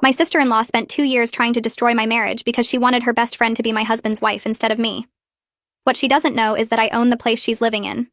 My sister-in-law spent 2 years trying to destroy my marriage because she wanted her best friend to be my husband's wife instead of me. What she doesn't know is that I own the place she's living in.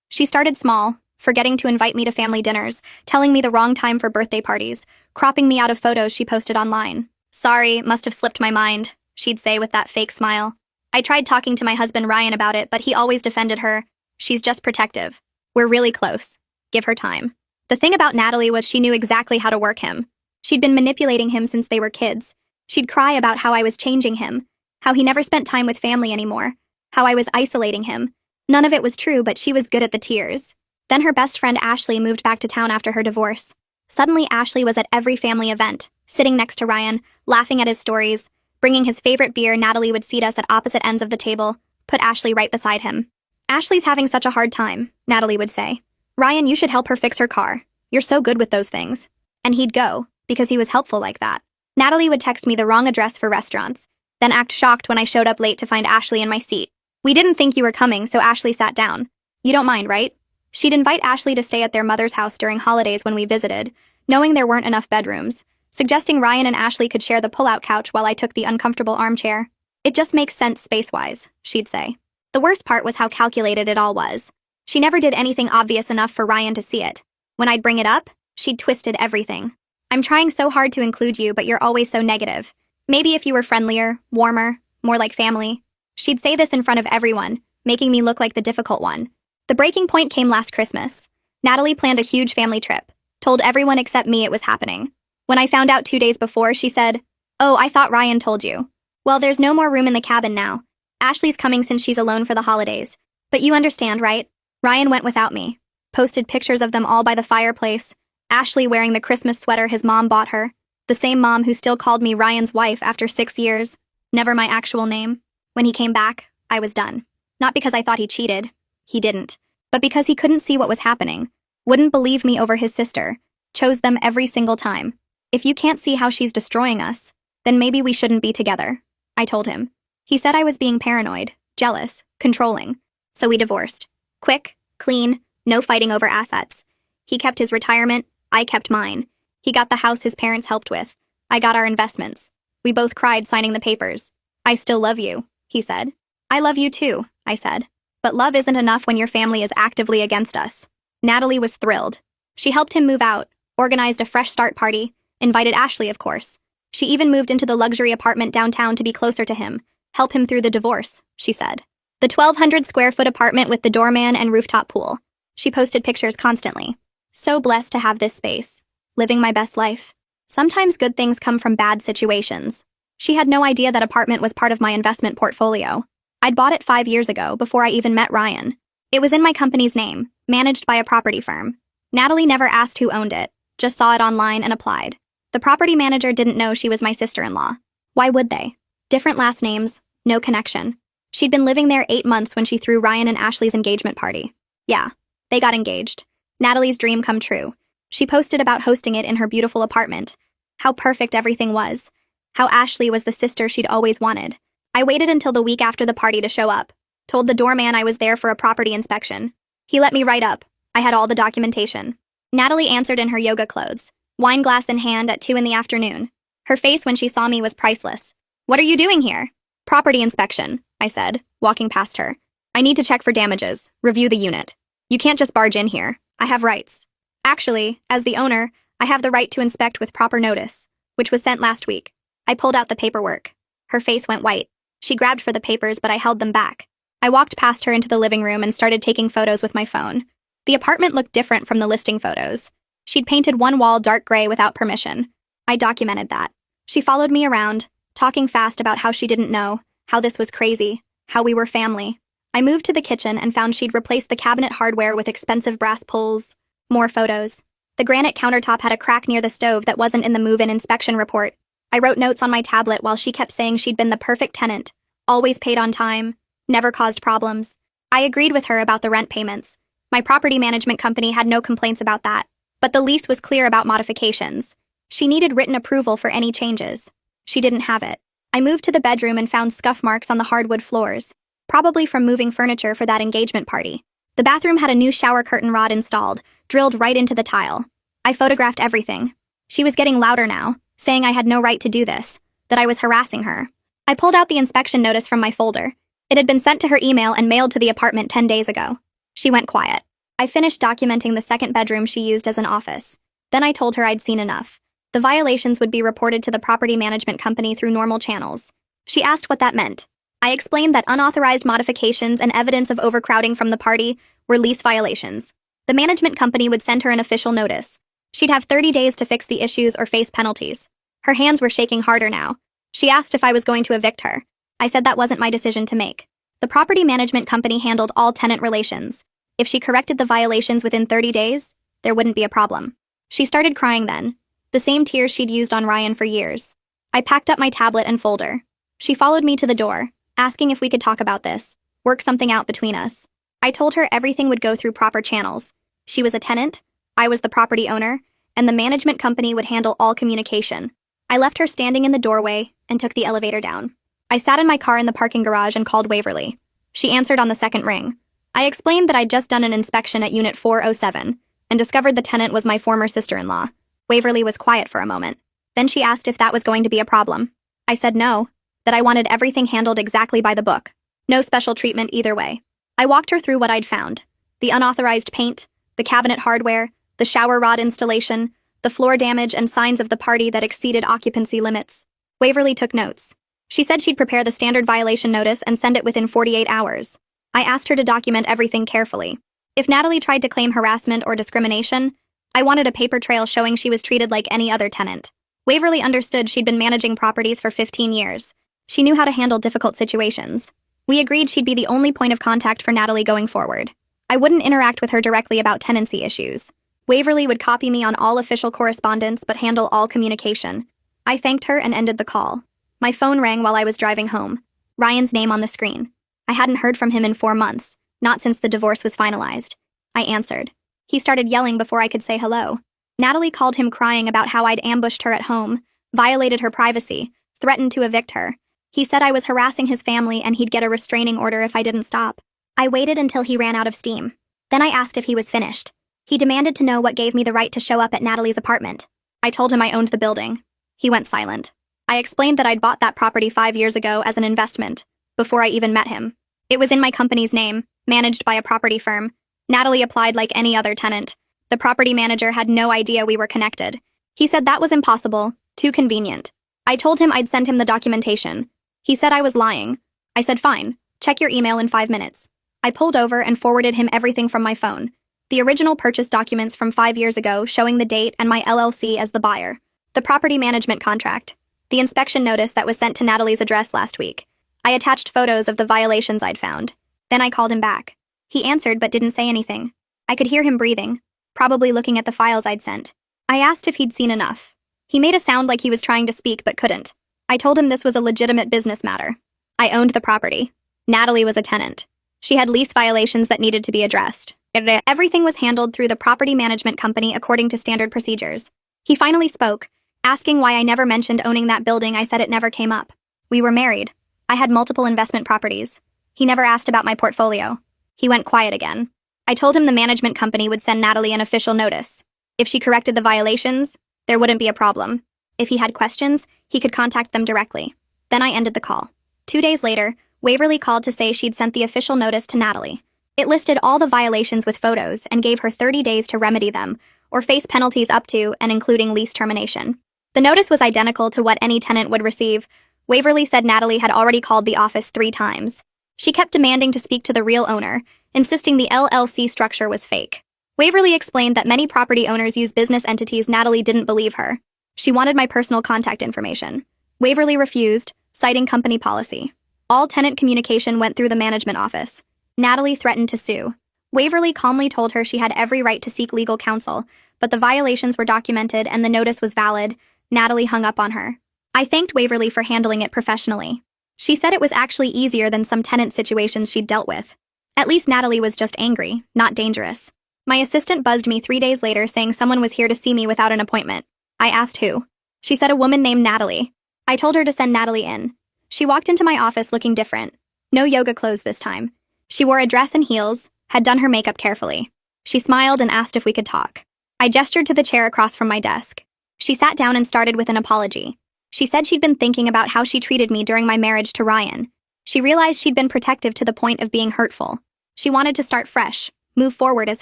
She started small, forgetting to invite me to family dinners, telling me the wrong time for birthday parties, cropping me out of photos she posted online. "Sorry, must have slipped my mind," she'd say with that fake smile. I tried talking to my husband Ryan about it, but he always defended her. "She's just protective. We're really close. Give her time." The thing about Natalie was she knew exactly how to work him. She'd been manipulating him since they were kids. She'd cry about how I was changing him, how he never spent time with family anymore, how I was isolating him. None of it was true, but she was good at the tears. Then her best friend Ashley moved back to town after her divorce. Suddenly Ashley was at every family event, sitting next to Ryan, laughing at his stories. Bringing his favorite beer, Natalie would seat us at opposite ends of the table, put Ashley right beside him. "Ashley's having such a hard time," Natalie would say. "Ryan, you should help her fix her car. You're so good with those things." And he'd go, because he was helpful like that. Natalie would text me the wrong address for restaurants, then act shocked when I showed up late to find Ashley in my seat. "We didn't think you were coming, so Ashley sat down. You don't mind, right?" She'd invite Ashley to stay at their mother's house during holidays when we visited, knowing there weren't enough bedrooms, suggesting Ryan and Ashley could share the pull-out couch while I took the uncomfortable armchair. "It just makes sense space-wise," she'd say. The worst part was how calculated it all was. She never did anything obvious enough for Ryan to see it. When I'd bring it up, she'd twisted everything. "I'm trying so hard to include you, but you're always so negative. Maybe if you were friendlier, warmer, more like family." She'd say this in front of everyone, making me look like the difficult one. The breaking point came last Christmas. Natalie planned a huge family trip, told everyone except me it was happening. When I found out 2 days before, she said, "Oh, I thought Ryan told you. Well, there's no more room in the cabin now. Ashley's coming since she's alone for the holidays. But you understand, right? Ryan went without me." Posted pictures of them all by the fireplace, Ashley wearing the Christmas sweater his mom bought her, the same mom who still called me Ryan's wife after 6 years, never my actual name. When he came back, I was done. Not because I thought he cheated. He didn't. But because he couldn't see what was happening, wouldn't believe me over his sister, chose them every single time. "If you can't see how she's destroying us, then maybe we shouldn't be together," I told him. He said I was being paranoid, jealous, controlling. So we divorced. Quick, clean, no fighting over assets. He kept his retirement, I kept mine. He got the house his parents helped with. I got our investments. We both cried signing the papers. "I still love you," he said. "I love you too," I said. "But love isn't enough when your family is actively against us." Natalie was thrilled. She helped him move out, organized a fresh start party, invited Ashley, of course. She even moved into the luxury apartment downtown to be closer to him, help him through the divorce, she said. The 1,200 square foot apartment with the doorman and rooftop pool. She posted pictures constantly. "So blessed to have this space. Living my best life." Sometimes good things come from bad situations. She had no idea that apartment was part of my investment portfolio. I'd bought it 5 years ago, before I even met Ryan. It was in my company's name, managed by a property firm. Natalie never asked who owned it, just saw it online and applied. The property manager didn't know she was my sister-in-law. Why would they? Different last names, no connection. She'd been living there 8 months when she threw Ryan and Ashley's engagement party. Yeah, they got engaged. Natalie's dream come true. She posted about hosting it in her beautiful apartment. How perfect everything was. How Ashley was the sister she'd always wanted. I waited until the week after the party to show up. Told the doorman I was there for a property inspection. He let me right up. I had all the documentation. Natalie answered in her yoga clothes, wine glass in hand at 2 in the afternoon. Her face when she saw me was priceless. "What are you doing here?" "Property inspection," I said, walking past her. "I need to check for damages, review the unit. You can't just barge in here. I have rights. Actually, as the owner, I have the right to inspect with proper notice, which was sent last week." I pulled out the paperwork. Her face went white. She grabbed for the papers, but I held them back. I walked past her into the living room and started taking photos with my phone. The apartment looked different from the listing photos. She'd painted one wall dark gray without permission. I documented that. She followed me around, talking fast about how she didn't know, how this was crazy, how we were family. I moved to the kitchen and found she'd replaced the cabinet hardware with expensive brass pulls. More photos. The granite countertop had a crack near the stove that wasn't in the move-in inspection report. I wrote notes on my tablet while she kept saying she'd been the perfect tenant, always paid on time, never caused problems. I agreed with her about the rent payments. My property management company had no complaints about that, but the lease was clear about modifications. She needed written approval for any changes. She didn't have it. I moved to the bedroom and found scuff marks on the hardwood floors, probably from moving furniture for that engagement party. The bathroom had a new shower curtain rod installed, drilled right into the tile. I photographed everything. She was getting louder now, saying I had no right to do this, that I was harassing her. I pulled out the inspection notice from my folder. It had been sent to her email and mailed to the apartment 10 days ago. She went quiet. I finished documenting the second bedroom she used as an office. Then I told her I'd seen enough. The violations would be reported to the property management company through normal channels. She asked what that meant. I explained that unauthorized modifications and evidence of overcrowding from the party were lease violations. The management company would send her an official notice. She'd have 30 days to fix the issues or face penalties. Her hands were shaking harder now. She asked if I was going to evict her. I said that wasn't my decision to make. The property management company handled all tenant relations. If she corrected the violations within 30 days, there wouldn't be a problem. She started crying then, the same tears she'd used on Ryan for years. I packed up my tablet and folder. She followed me to the door, asking if we could talk about this, work something out between us. I told her everything would go through proper channels. She was a tenant, I was the property owner, and the management company would handle all communication. I left her standing in the doorway and took the elevator down. I sat in my car in the parking garage and called Waverly. She answered on the second ring. I explained that I'd just done an inspection at Unit 407 and discovered the tenant was my former sister-in-law. Waverly was quiet for a moment. Then she asked if that was going to be a problem. I said no, that I wanted everything handled exactly by the book. No special treatment either way. I walked her through what I'd found. The unauthorized paint, the cabinet hardware, the shower rod installation, the floor damage and signs of the party that exceeded occupancy limits. Waverly took notes. She said she'd prepare the standard violation notice and send it within 48 hours. I asked her to document everything carefully. If Natalie tried to claim harassment or discrimination, I wanted a paper trail showing she was treated like any other tenant. Waverly understood she'd been managing properties for 15 years. She knew how to handle difficult situations. We agreed she'd be the only point of contact for Natalie going forward. I wouldn't interact with her directly about tenancy issues. Waverly would copy me on all official correspondence but handle all communication. I thanked her and ended the call. My phone rang while I was driving home. Ryan's name on the screen. I hadn't heard from him in 4 months, not since the divorce was finalized. I answered. He started yelling before I could say hello. Natalie called him crying about how I'd ambushed her at home, violated her privacy, threatened to evict her. He said I was harassing his family and he'd get a restraining order if I didn't stop. I waited until he ran out of steam. Then I asked if he was finished. He demanded to know what gave me the right to show up at Natalie's apartment. I told him I owned the building. He went silent. I explained that I'd bought that property 5 years ago as an investment, before I even met him. It was in my company's name, managed by a property firm. Natalie applied like any other tenant. The property manager had no idea we were connected. He said that was impossible, too convenient. I told him I'd send him the documentation. He said I was lying. I said fine, check your email in 5 minutes. I pulled over and forwarded him everything from my phone. The original purchase documents from 5 years ago showing the date and my LLC as the buyer. The property management contract. The inspection notice that was sent to Natalie's address last week. I attached photos of the violations I'd found. Then I called him back. He answered but didn't say anything. I could hear him breathing, probably looking at the files I'd sent. I asked if he'd seen enough. He made a sound like he was trying to speak but couldn't. I told him this was a legitimate business matter. I owned the property. Natalie was a tenant. She had lease violations that needed to be addressed. Everything was handled through the property management company according to standard procedures. He finally spoke, asking why I never mentioned owning that building. I said it never came up. We were married. I had multiple investment properties. He never asked about my portfolio. He went quiet again. I told him the management company would send Natalie an official notice. If she corrected the violations, there wouldn't be a problem. If he had questions, he could contact them directly. Then I ended the call. 2 days later, Waverly called to say she'd sent the official notice to Natalie. It listed all the violations with photos and gave her 30 days to remedy them, or face penalties up to and including lease termination. The notice was identical to what any tenant would receive. Waverly said Natalie had already called the office 3 times. She kept demanding to speak to the real owner, insisting the LLC structure was fake. Waverly explained that many property owners use business entities. Natalie didn't believe her. She wanted my personal contact information. Waverly refused, citing company policy. All tenant communication went through the management office. Natalie threatened to sue. Waverly calmly told her she had every right to seek legal counsel, but the violations were documented and the notice was valid. Natalie hung up on her. I thanked Waverly for handling it professionally. She said it was actually easier than some tenant situations she'd dealt with. At least Natalie was just angry, not dangerous. My assistant buzzed me 3 days later saying someone was here to see me without an appointment. I asked who. She said a woman named Natalie. I told her to send Natalie in. She walked into my office looking different. No yoga clothes this time. She wore a dress and heels, had done her makeup carefully. She smiled and asked if we could talk. I gestured to the chair across from my desk. She sat down and started with an apology. She said she'd been thinking about how she treated me during my marriage to Ryan. She realized she'd been protective to the point of being hurtful. She wanted to start fresh, move forward as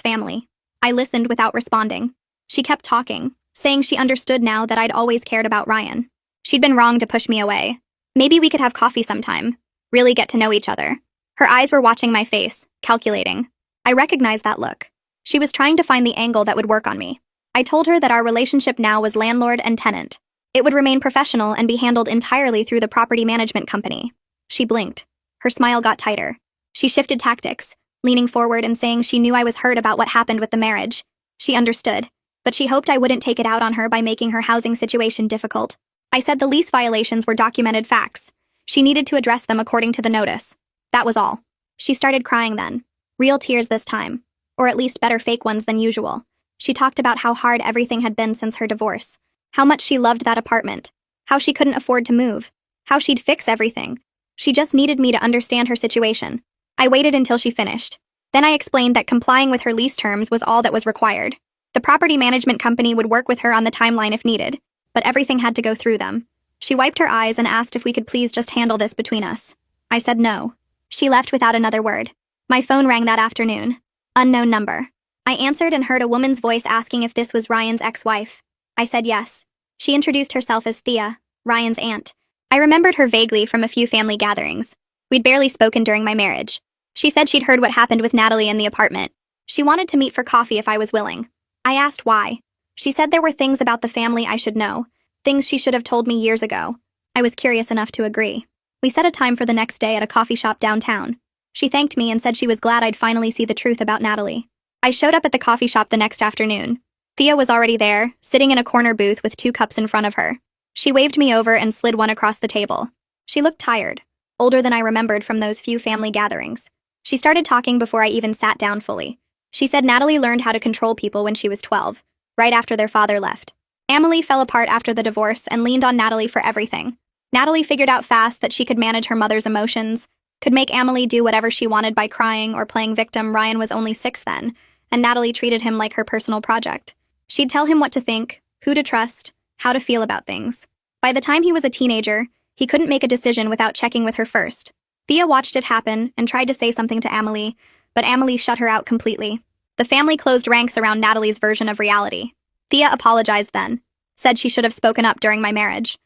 family. I listened without responding. She kept talking, saying she understood now that I'd always cared about Ryan. She'd been wrong to push me away. Maybe we could have coffee sometime, really get to know each other. Her eyes were watching my face, calculating. I recognized that look. She was trying to find the angle that would work on me. I told her that our relationship now was landlord and tenant. It would remain professional and be handled entirely through the property management company. She blinked. Her smile got tighter. She shifted tactics, leaning forward and saying she knew I was hurt about what happened with the marriage. She understood, but she hoped I wouldn't take it out on her by making her housing situation difficult. I said the lease violations were documented facts. She needed to address them according to the notice. That was all. She started crying then. Real tears this time. Or at least better fake ones than usual. She talked about how hard everything had been since her divorce. How much she loved that apartment. How she couldn't afford to move. How she'd fix everything. She just needed me to understand her situation. I waited until she finished. Then I explained that complying with her lease terms was all that was required. The property management company would work with her on the timeline if needed, but everything had to go through them. She wiped her eyes and asked if we could please just handle this between us. I said no. She left without another word. My phone rang that afternoon. Unknown number. I answered and heard a woman's voice asking if this was Ryan's ex-wife. I said yes. She introduced herself as Thea, Ryan's aunt. I remembered her vaguely from a few family gatherings. We'd barely spoken during my marriage. She said she'd heard what happened with Natalie in the apartment. She wanted to meet for coffee if I was willing. I asked why. She said there were things about the family I should know, things she should have told me years ago. I was curious enough to agree. We set a time for the next day at a coffee shop downtown. She thanked me and said she was glad I'd finally see the truth about Natalie. I showed up at the coffee shop the next afternoon. Thea was already there, sitting in a corner booth with 2 cups in front of her. She waved me over and slid one across the table. She looked tired, older than I remembered from those few family gatherings. She started talking before I even sat down fully. She said Natalie learned how to control people when she was 12, right after their father left. Emily fell apart after the divorce and leaned on Natalie for everything. Natalie figured out fast that she could manage her mother's emotions, could make Emily do whatever she wanted by crying or playing victim. Ryan was only 6 then, and Natalie treated him like her personal project. She'd tell him what to think, who to trust, how to feel about things. By the time he was a teenager, he couldn't make a decision without checking with her first. Thea watched it happen and tried to say something to Emily, but Emily shut her out completely. The family closed ranks around Natalie's version of reality. Thea apologized then, said she should have spoken up during my marriage.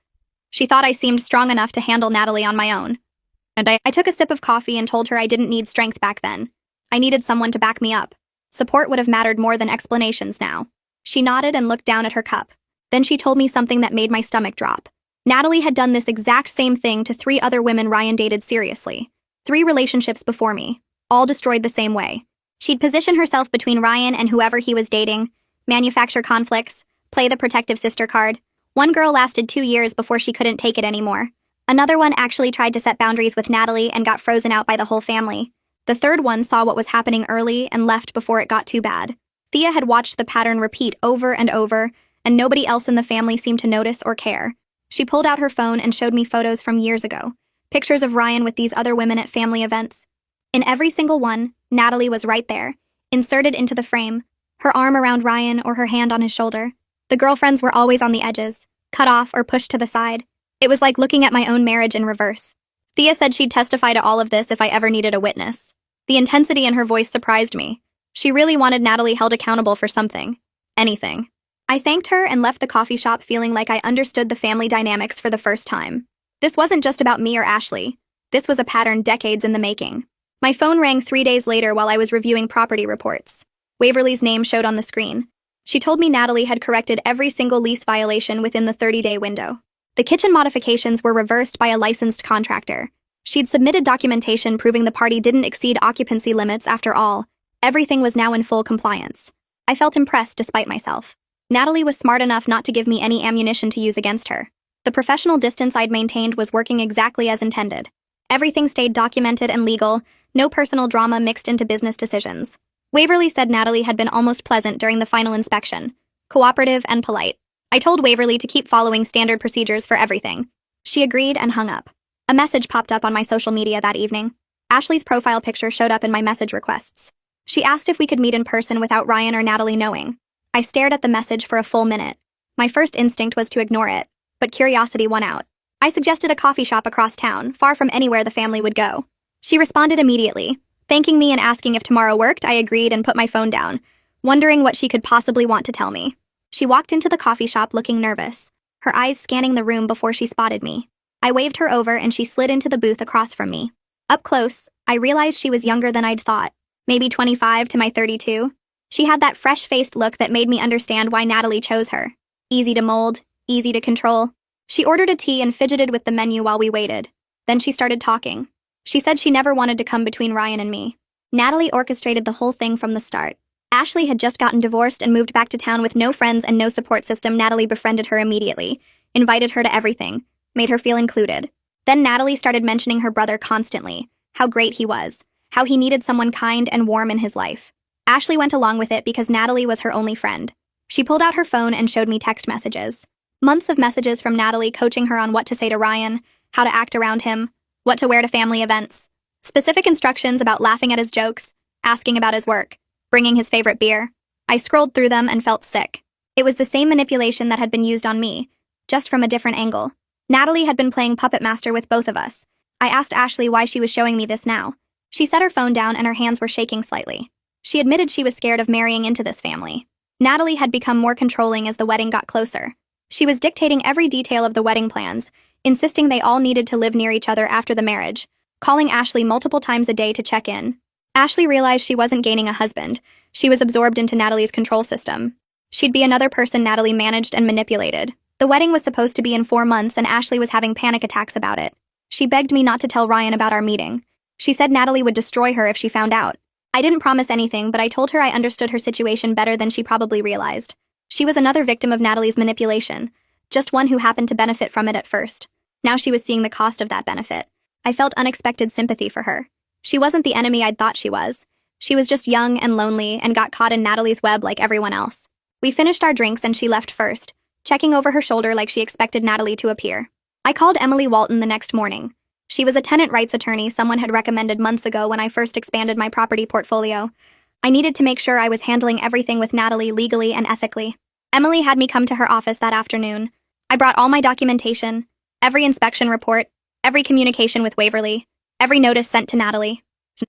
She thought I seemed strong enough to handle Natalie on my own. And I took a sip of coffee and told her I didn't need strength back then. I needed someone to back me up. Support would have mattered more than explanations now. She nodded and looked down at her cup. Then she told me something that made my stomach drop. Natalie had done this exact same thing to 3 other women Ryan dated seriously. 3 relationships before me, all destroyed the same way. She'd position herself between Ryan and whoever he was dating, manufacture conflicts, play the protective sister card. One girl lasted 2 years before she couldn't take it anymore. Another one actually tried to set boundaries with Natalie and got frozen out by the whole family. The third one saw what was happening early and left before it got too bad. Thea had watched the pattern repeat over and over, and nobody else in the family seemed to notice or care. She pulled out her phone and showed me photos from years ago, pictures of Ryan with these other women at family events. In every single one, Natalie was right there, inserted into the frame, her arm around Ryan or her hand on his shoulder. The girlfriends were always on the edges, cut off or pushed to the side. It was like looking at my own marriage in reverse. Thea said she'd testify to all of this if I ever needed a witness. The intensity in her voice surprised me. She really wanted Natalie held accountable for something. Anything. I thanked her and left the coffee shop feeling like I understood the family dynamics for the first time. This wasn't just about me or Ashley. This was a pattern decades in the making. My phone rang 3 days later while I was reviewing property reports. Waverly's name showed on the screen. She told me Natalie had corrected every single lease violation within the 30-day window. The kitchen modifications were reversed by a licensed contractor. She'd submitted documentation proving the party didn't exceed occupancy limits after all. Everything was now in full compliance. I felt impressed despite myself. Natalie was smart enough not to give me any ammunition to use against her. The professional distance I'd maintained was working exactly as intended. Everything stayed documented and legal, no personal drama mixed into business decisions. Waverly said Natalie had been almost pleasant during the final inspection, cooperative and polite. I told Waverly to keep following standard procedures for everything. She agreed and hung up. A message popped up on my social media that evening. Ashley's profile picture showed up in my message requests. She asked if we could meet in person without Ryan or Natalie knowing. I stared at the message for a full minute. My first instinct was to ignore it, but curiosity won out. I suggested a coffee shop across town, far from anywhere the family would go. She responded immediately. Thanking me and asking if tomorrow worked, I agreed and put my phone down, wondering what she could possibly want to tell me. She walked into the coffee shop looking nervous, her eyes scanning the room before she spotted me. I waved her over and she slid into the booth across from me. Up close, I realized she was younger than I'd thought, maybe 25 to my 32. She had that fresh-faced look that made me understand why Natalie chose her. Easy to mold, easy to control. She ordered a tea and fidgeted with the menu while we waited. Then she started talking. She said she never wanted to come between Ryan and me. Natalie orchestrated the whole thing from the start. Ashley had just gotten divorced and moved back to town with no friends and no support system. Natalie befriended her immediately, invited her to everything, made her feel included. Then Natalie started mentioning her brother constantly, how great he was, how he needed someone kind and warm in his life. Ashley went along with it because Natalie was her only friend. She pulled out her phone and showed me text messages. Months of messages from Natalie coaching her on what to say to Ryan, how to act around him, what to wear to family events. Specific instructions about laughing at his jokes, asking about his work, bringing his favorite beer. I scrolled through them and felt sick. It was the same manipulation that had been used on me, just from a different angle. Natalie had been playing puppet master with both of us. I asked Ashley why she was showing me this now. She set her phone down and her hands were shaking slightly. She admitted she was scared of marrying into this family. Natalie had become more controlling as the wedding got closer. She was dictating every detail of the wedding plans, insisting they all needed to live near each other after the marriage, calling Ashley multiple times a day to check in. Ashley realized she wasn't gaining a husband. She was absorbed into Natalie's control system. She'd be another person Natalie managed and manipulated. The wedding was supposed to be in 4 months and Ashley was having panic attacks about it. She begged me not to tell Ryan about our meeting. She said Natalie would destroy her if she found out. I didn't promise anything, but I told her I understood her situation better than she probably realized. She was another victim of Natalie's manipulation, just one who happened to benefit from it at first. Now she was seeing the cost of that benefit. I felt unexpected sympathy for her. She wasn't the enemy I'd thought she was. She was just young and lonely and got caught in Natalie's web like everyone else. We finished our drinks and she left first, checking over her shoulder like she expected Natalie to appear. I called Emily Walton the next morning. She was a tenant rights attorney someone had recommended months ago when I first expanded my property portfolio. I needed to make sure I was handling everything with Natalie legally and ethically. Emily had me come to her office that afternoon. I brought all my documentation, every inspection report, every communication with Waverly, every notice sent to Natalie.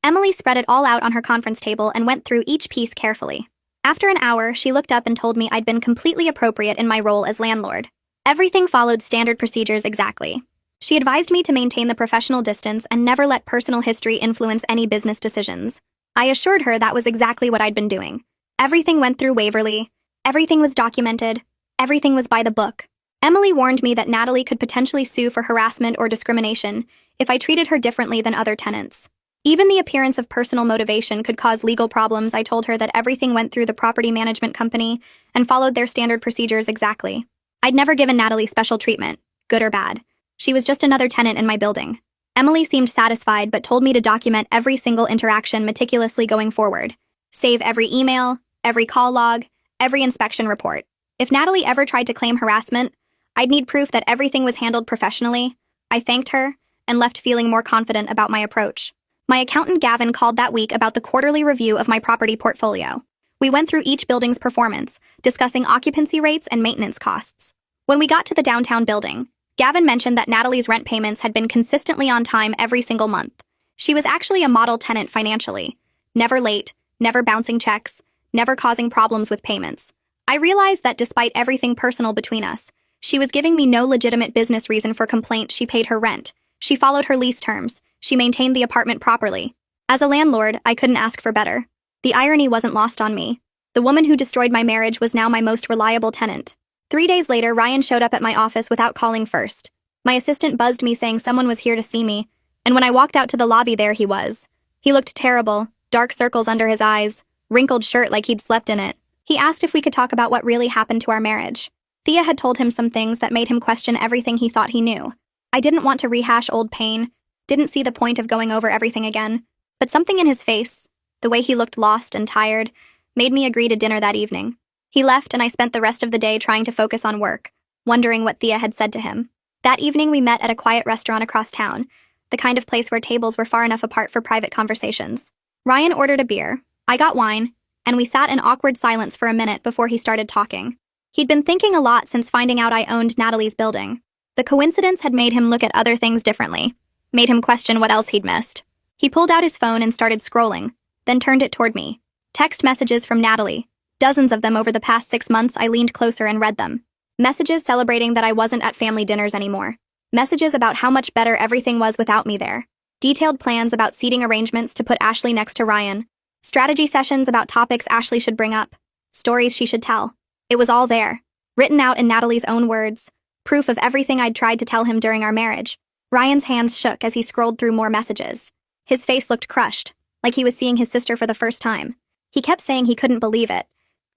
Emily spread it all out on her conference table and went through each piece carefully. After an hour, she looked up and told me I'd been completely appropriate in my role as landlord. Everything followed standard procedures exactly. She advised me to maintain the professional distance and never let personal history influence any business decisions. I assured her that was exactly what I'd been doing. Everything went through Waverly. Everything was documented. Everything was by the book. Emily warned me that Natalie could potentially sue for harassment or discrimination if I treated her differently than other tenants. Even the appearance of personal motivation could cause legal problems. I told her that everything went through the property management company and followed their standard procedures exactly. I'd never given Natalie special treatment, good or bad. She was just another tenant in my building. Emily seemed satisfied but told me to document every single interaction meticulously going forward. Save every email, every call log, every inspection report. If Natalie ever tried to claim harassment, I'd need proof that everything was handled professionally. I thanked her and left feeling more confident about my approach. My accountant Gavin called that week about the quarterly review of my property portfolio. We went through each building's performance, discussing occupancy rates and maintenance costs. When we got to the downtown building, Gavin mentioned that Natalie's rent payments had been consistently on time every single month. She was actually a model tenant financially. Never late, never bouncing checks, never causing problems with payments. I realized that despite everything personal between us, she was giving me no legitimate business reason for complaint. She paid her rent. She followed her lease terms. She maintained the apartment properly. As a landlord, I couldn't ask for better. The irony wasn't lost on me. The woman who destroyed my marriage was now my most reliable tenant. 3 days later, Ryan showed up at my office without calling first. My assistant buzzed me saying someone was here to see me, and when I walked out to the lobby, there he was. He looked terrible, dark circles under his eyes, wrinkled shirt like he'd slept in it. He asked if we could talk about what really happened to our marriage. Thea had told him some things that made him question everything he thought he knew. I didn't want to rehash old pain, didn't see the point of going over everything again, but something in his face, the way he looked lost and tired, made me agree to dinner that evening. He left and I spent the rest of the day trying to focus on work, wondering what Thea had said to him. That evening we met at a quiet restaurant across town, the kind of place where tables were far enough apart for private conversations. Ryan ordered a beer, I got wine, and we sat in awkward silence for a minute before he started talking. He'd been thinking a lot since finding out I owned Natalie's building. The coincidence had made him look at other things differently, made him question what else he'd missed. He pulled out his phone and started scrolling, then turned it toward me. Text messages from Natalie. Dozens of them over the past 6 months. I leaned closer and read them. Messages celebrating that I wasn't at family dinners anymore. Messages about how much better everything was without me there. Detailed plans about seating arrangements to put Ashley next to Ryan. Strategy sessions about topics Ashley should bring up. Stories she should tell. It was all there, written out in Natalie's own words. Proof of everything I'd tried to tell him during our marriage. Ryan's hands shook as he scrolled through more messages. His face looked crushed, like he was seeing his sister for the first time. He kept saying he couldn't believe it.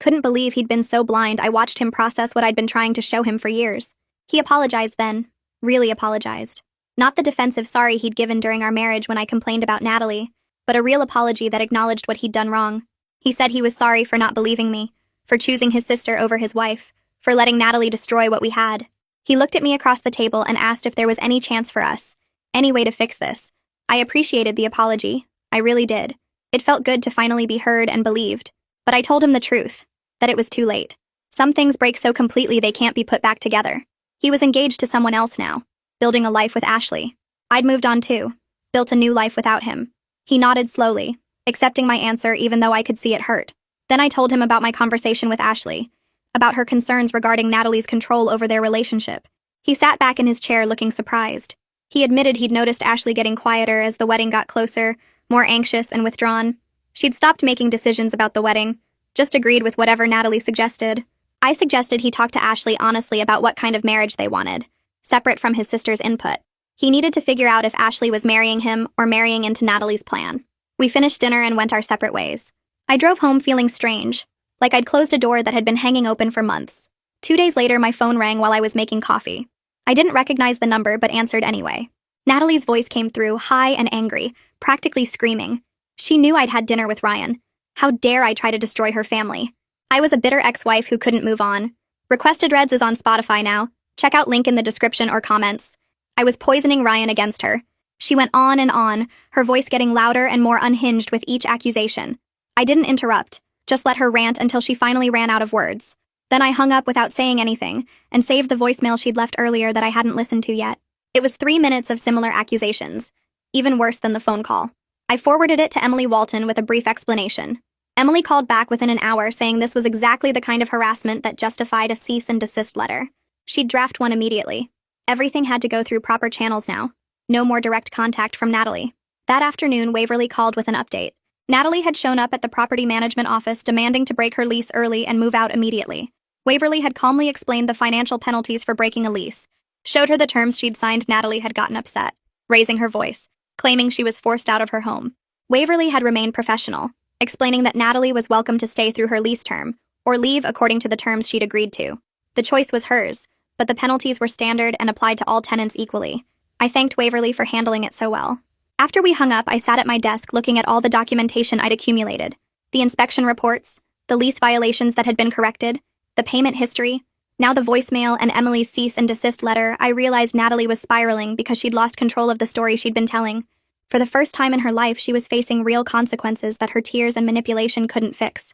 Couldn't believe he'd been so blind. I watched him process what I'd been trying to show him for years. He apologized then. Really apologized. Not the defensive sorry he'd given during our marriage when I complained about Natalie, but a real apology that acknowledged what he'd done wrong. He said he was sorry for not believing me, for choosing his sister over his wife, for letting Natalie destroy what we had. He looked at me across the table and asked if there was any chance for us, any way to fix this. I appreciated the apology. I really did. It felt good to finally be heard and believed. But I told him the truth, that it was too late. Some things break so completely they can't be put back together. He was engaged to someone else now, building a life with Ashley. I'd moved on too, built a new life without him. He nodded slowly, accepting my answer even though I could see it hurt. Then I told him about my conversation with Ashley, about her concerns regarding Natalie's control over their relationship. He sat back in his chair looking surprised. He admitted he'd noticed Ashley getting quieter as the wedding got closer, more anxious and withdrawn. She'd stopped making decisions about the wedding, just agreed with whatever Natalie suggested. I suggested he talk to Ashley honestly about what kind of marriage they wanted, separate from his sister's input. He needed to figure out if Ashley was marrying him or marrying into Natalie's plan. We finished dinner and went our separate ways. I drove home feeling strange, like I'd closed a door that had been hanging open for months. 2 days later, my phone rang while I was making coffee. I didn't recognize the number but answered anyway. Natalie's voice came through, high and angry, practically screaming. She knew I'd had dinner with Ryan. How dare I try to destroy her family? I was a bitter ex-wife who couldn't move on. Requested Reds is on Spotify now. Check out link in the description or comments. I was poisoning Ryan against her. She went on, her voice getting louder and more unhinged with each accusation. I didn't interrupt, just let her rant until she finally ran out of words. Then I hung up without saying anything and saved the voicemail she'd left earlier that I hadn't listened to yet. It was 3 minutes of similar accusations, even worse than the phone call. I forwarded it to Emily Walton with a brief explanation. Emily called back within an hour saying this was exactly the kind of harassment that justified a cease and desist letter. She'd draft one immediately. Everything had to go through proper channels now. No more direct contact from Natalie. That afternoon, Waverly called with an update. Natalie had shown up at the property management office demanding to break her lease early and move out immediately. Waverly had calmly explained the financial penalties for breaking a lease, showed her the terms she'd signed. Natalie had gotten upset, raising her voice, claiming she was forced out of her home. Waverly had remained professional, explaining that Natalie was welcome to stay through her lease term, or leave according to the terms she'd agreed to. The choice was hers, but the penalties were standard and applied to all tenants equally. I thanked Waverly for handling it so well. After we hung up, I sat at my desk looking at all the documentation I'd accumulated. The inspection reports, the lease violations that had been corrected, the payment history, now the voicemail and Emily's cease and desist letter. I realized Natalie was spiraling because she'd lost control of the story she'd been telling. For the first time in her life, she was facing real consequences that her tears and manipulation couldn't fix.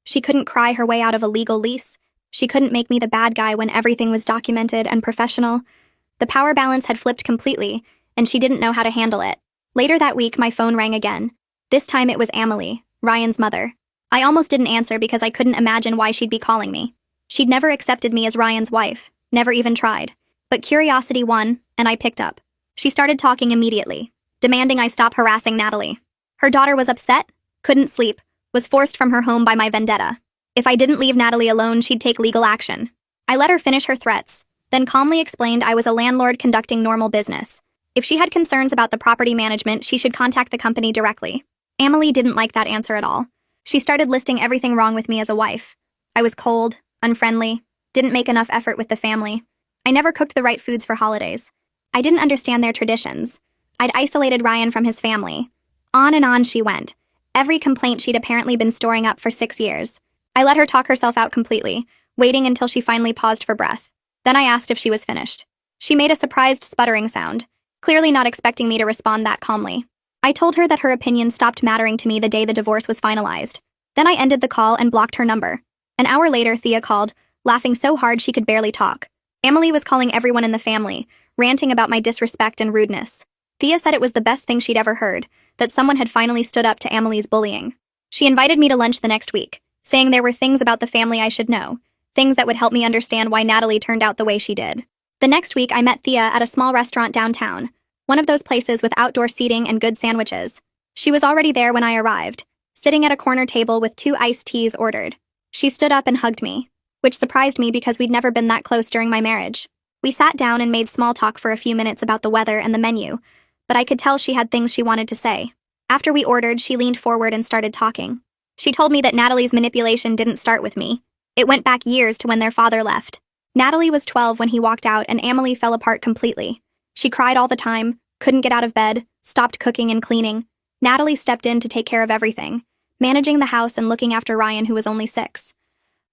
She couldn't cry her way out of a legal lease. She couldn't make me the bad guy when everything was documented and professional. The power balance had flipped completely, and she didn't know how to handle it. Later that week, my phone rang again. This time it was Emily, Ryan's mother. I almost didn't answer because I couldn't imagine why she'd be calling me. She'd never accepted me as Ryan's wife, never even tried. But curiosity won, and I picked up. She started talking immediately, demanding I stop harassing Natalie. Her daughter was upset, couldn't sleep, was forced from her home by my vendetta. If I didn't leave Natalie alone, she'd take legal action. I let her finish her threats, then calmly explained I was a landlord conducting normal business. If she had concerns about the property management, she should contact the company directly. Emily didn't like that answer at all. She started listing everything wrong with me as a wife. I was cold, unfriendly, didn't make enough effort with the family. I never cooked the right foods for holidays. I didn't understand their traditions. I'd isolated Ryan from his family. On and on she went. Every complaint she'd apparently been storing up for 6 years. I let her talk herself out completely, waiting until she finally paused for breath. Then I asked if she was finished. She made a surprised sputtering sound, clearly not expecting me to respond that calmly. I told her that her opinion stopped mattering to me the day the divorce was finalized. Then I ended the call and blocked her number. An hour later, Thea called, laughing so hard she could barely talk. Emily was calling everyone in the family, ranting about my disrespect and rudeness. Thea said it was the best thing she'd ever heard, that someone had finally stood up to Emily's bullying. She invited me to lunch the next week, saying there were things about the family I should know, things that would help me understand why Natalie turned out the way she did. The next week, I met Thea at a small restaurant downtown, one of those places with outdoor seating and good sandwiches. She was already there when I arrived, sitting at a corner table with 2 iced teas ordered. She stood up and hugged me, which surprised me because we'd never been that close during my marriage. We sat down and made small talk for a few minutes about the weather and the menu, but I could tell she had things she wanted to say. After we ordered, she leaned forward and started talking. She told me that Natalie's manipulation didn't start with me. It went back years to when their father left. Natalie was 12 when he walked out and Emily fell apart completely. She cried all the time, couldn't get out of bed, stopped cooking and cleaning. Natalie stepped in to take care of everything, managing the house and looking after Ryan, who was only 6.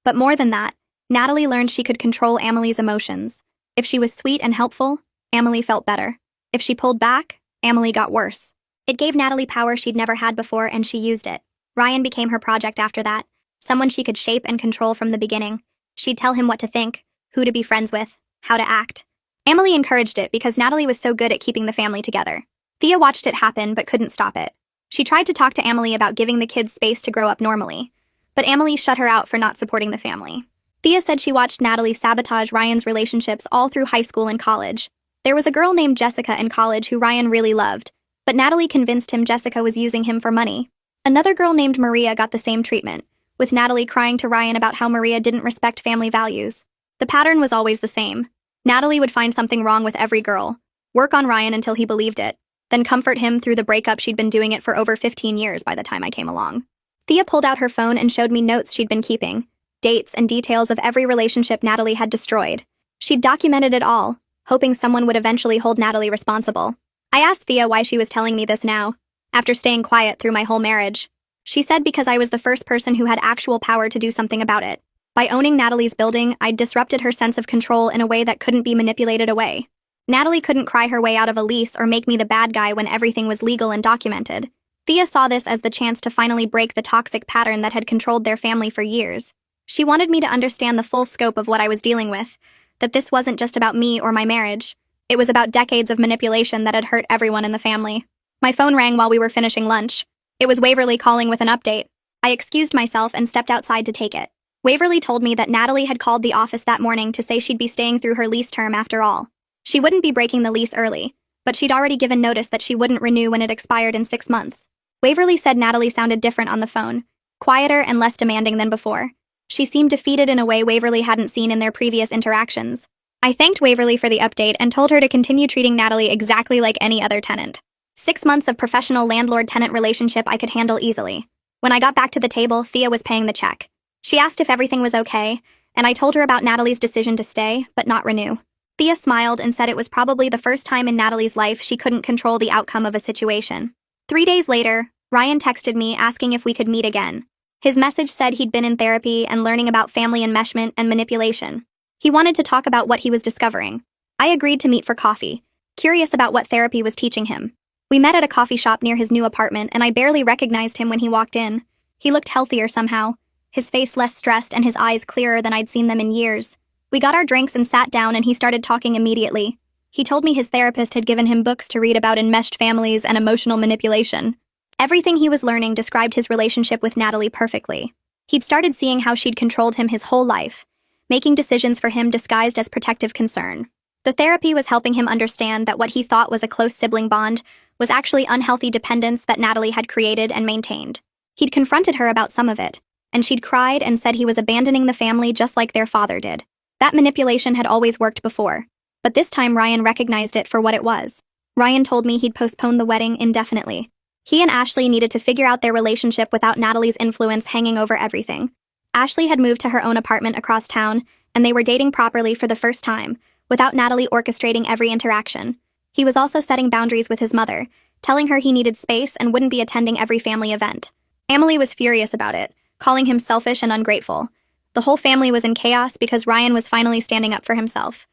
But more than that, Natalie learned she could control Emily's emotions. If she was sweet and helpful, Emily felt better. If she pulled back, Emily got worse. It gave Natalie power she'd never had before, and she used it. Ryan became her project after that, someone she could shape and control from the beginning. She'd tell him what to think, who to be friends with, how to act. Emily encouraged it because Natalie was so good at keeping the family together. Thea watched it happen but couldn't stop it. She tried to talk to Emily about giving the kids space to grow up normally, but Emily shut her out for not supporting the family. Thea said she watched Natalie sabotage Ryan's relationships all through high school and college. There was a girl named Jessica in college who Ryan really loved, but Natalie convinced him Jessica was using him for money. Another girl named Maria got the same treatment, with Natalie crying to Ryan about how Maria didn't respect family values. The pattern was always the same. Natalie would find something wrong with every girl, work on Ryan until he believed it, then comfort him through the breakup. She'd been doing it for over 15 years by the time I came along. Thea pulled out her phone and showed me notes she'd been keeping, dates and details of every relationship Natalie had destroyed. She'd documented it all, hoping someone would eventually hold Natalie responsible. I asked Thea why she was telling me this now, after staying quiet through my whole marriage. She said because I was the first person who had actual power to do something about it. By owning Natalie's building, I'd disrupted her sense of control in a way that couldn't be manipulated away. Natalie couldn't cry her way out of a lease or make me the bad guy when everything was legal and documented. Thea saw this as the chance to finally break the toxic pattern that had controlled their family for years. She wanted me to understand the full scope of what I was dealing with, that this wasn't just about me or my marriage. It was about decades of manipulation that had hurt everyone in the family. My phone rang while we were finishing lunch. It was Waverly calling with an update. I excused myself and stepped outside to take it. Waverly told me that Natalie had called the office that morning to say she'd be staying through her lease term after all. She wouldn't be breaking the lease early, but she'd already given notice that she wouldn't renew when it expired in 6 months. Waverly said Natalie sounded different on the phone, quieter and less demanding than before. She seemed defeated in a way Waverly hadn't seen in their previous interactions. I thanked Waverly for the update and told her to continue treating Natalie exactly like any other tenant. 6 months of professional landlord-tenant relationship I could handle easily. When I got back to the table, Thea was paying the check. She asked if everything was okay, and I told her about Natalie's decision to stay, but not renew. Thea smiled and said it was probably the first time in Natalie's life she couldn't control the outcome of a situation. 3 days later, Ryan texted me asking if we could meet again. His message said he'd been in therapy and learning about family enmeshment and manipulation. He wanted to talk about what he was discovering. I agreed to meet for coffee, curious about what therapy was teaching him. We met at a coffee shop near his new apartment, and I barely recognized him when he walked in. He looked healthier somehow, his face less stressed and his eyes clearer than I'd seen them in years. We got our drinks and sat down, and he started talking immediately. He told me his therapist had given him books to read about enmeshed families and emotional manipulation. Everything he was learning described his relationship with Natalie perfectly. He'd started seeing how she'd controlled him his whole life, making decisions for him disguised as protective concern. The therapy was helping him understand that what he thought was a close sibling bond was actually unhealthy dependence that Natalie had created and maintained. He'd confronted her about some of it, and she'd cried and said he was abandoning the family just like their father did. That manipulation had always worked before, but this time Ryan recognized it for what it was. Ryan told me he'd postponed the wedding indefinitely. He and Ashley needed to figure out their relationship without Natalie's influence hanging over everything. Ashley had moved to her own apartment across town, and they were dating properly for the first time, without Natalie orchestrating every interaction. He was also setting boundaries with his mother, telling her he needed space and wouldn't be attending every family event. Emily was furious about it, calling him selfish and ungrateful. The whole family was in chaos because Ryan was finally standing up for himself.